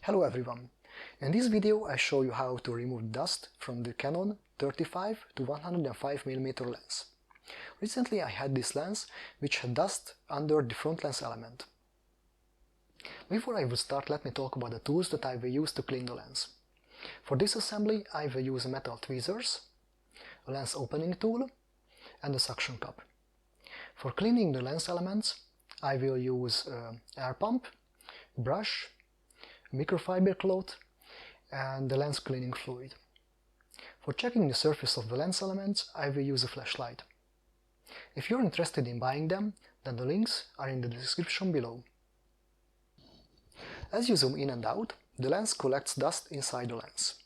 Hello everyone! In this video I show you how to remove dust from the Canon 35 to 105mm lens. Recently I had this lens which had dust under the front lens element. Before I will start, let me talk about the tools that I will use to clean the lens. For disassembly I will use metal tweezers, a lens opening tool and a suction cup. For cleaning the lens elements I will use air pump, brush, microfiber cloth and the lens cleaning fluid. For checking the surface of the lens elements I will use a flashlight. If you're interested in buying them, then the links are in the description below. As you zoom in and out, the lens collects dust inside the lens.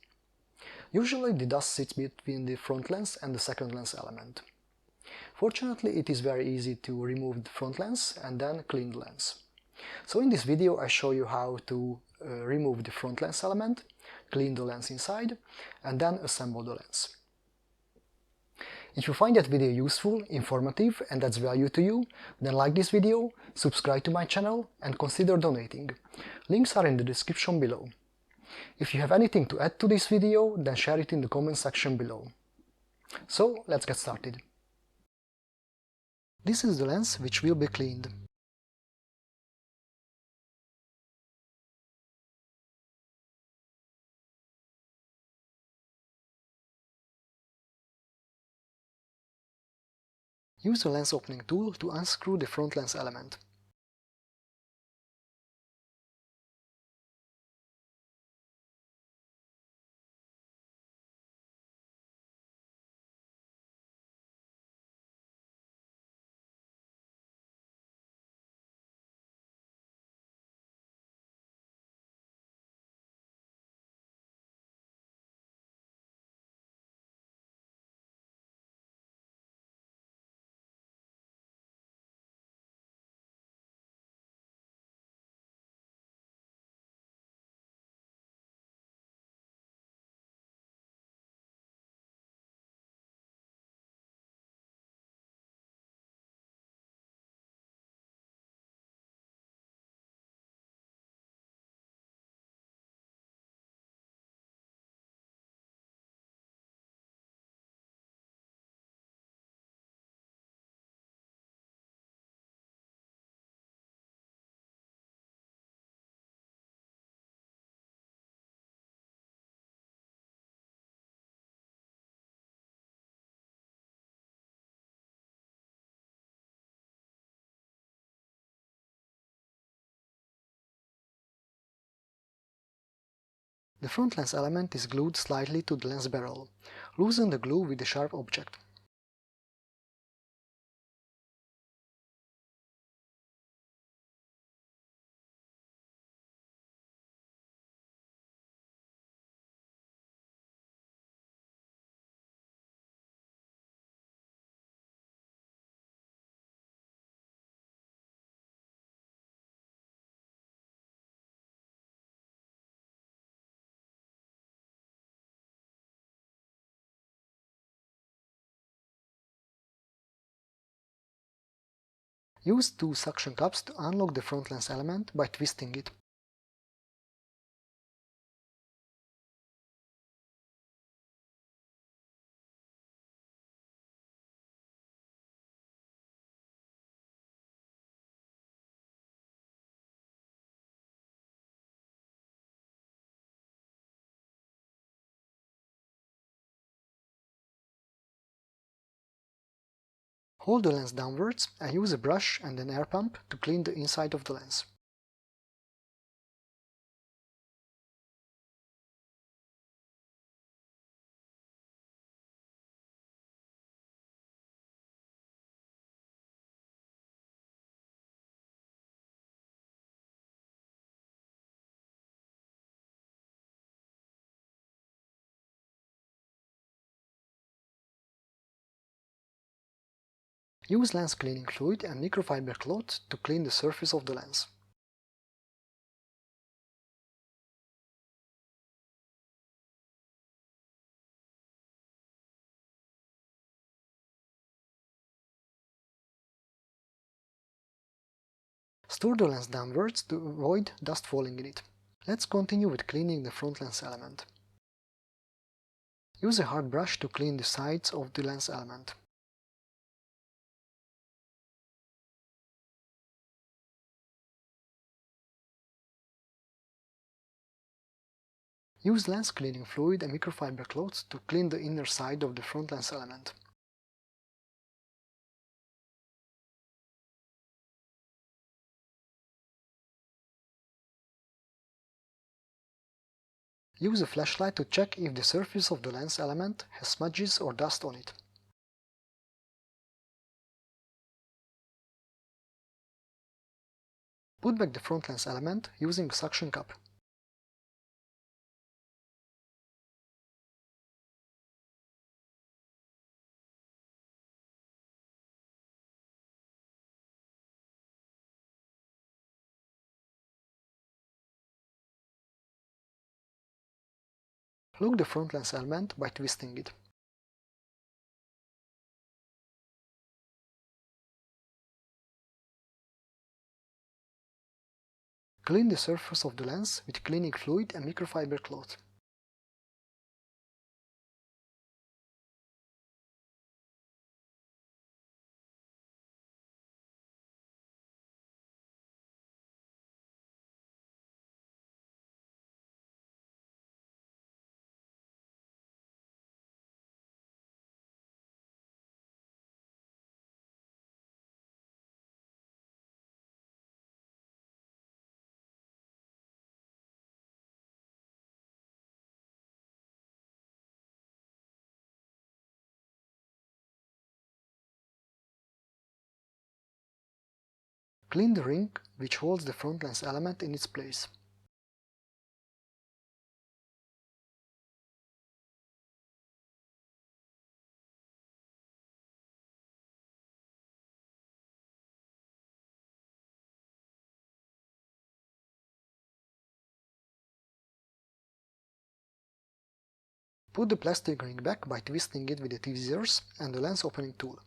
Usually the dust sits between the front lens and the second lens element. Fortunately, it is very easy to remove the front lens and then clean the lens. So in this video I show you how to remove the front lens element, clean the lens inside, and then assemble the lens. If you find that video useful, informative and adds value to you, then like this video, subscribe to my channel and consider donating. Links are in the description below. If you have anything to add to this video, then share it in the comment section below. So let's get started. This is the lens which will be cleaned. Use the lens opening tool to unscrew the front lens element. The front lens element is glued slightly to the lens barrel. Loosen the glue with a sharp object. Use two suction cups to unlock the front lens element by twisting it. Hold the lens downwards and use a brush and an air pump to clean the inside of the lens. Use lens cleaning fluid and microfiber cloth to clean the surface of the lens. Store the lens downwards to avoid dust falling in it. Let's continue with cleaning the front lens element. Use a hard brush to clean the sides of the lens element. Use lens cleaning fluid and microfiber cloths to clean the inner side of the front lens element. Use a flashlight to check if the surface of the lens element has smudges or dust on it. Put back the front lens element using a suction cup. Lock the front lens element by twisting it. Clean the surface of the lens with cleaning fluid and microfiber cloth. Clean the ring which holds the front lens element in its place. Put the plastic ring back by twisting it with the tweezers and the lens opening tool.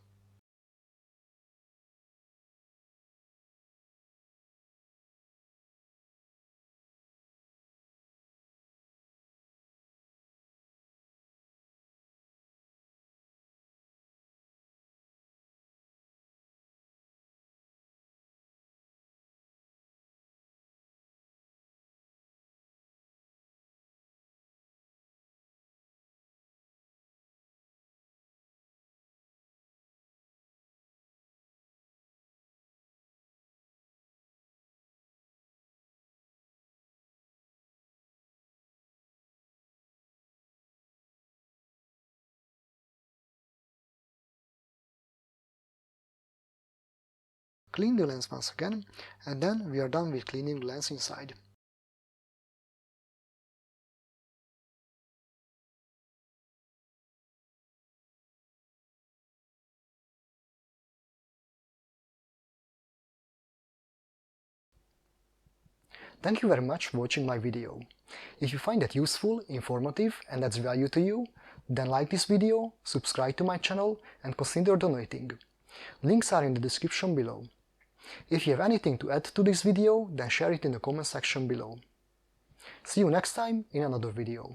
Clean the lens once again, and then we are done with cleaning the lens inside. Thank you very much for watching my video. If you find it useful, informative and adds value to you, then like this video, subscribe to my channel and consider donating. Links are in the description below. If you have anything to add to this video, then share it in the comment section below. See you next time in another video.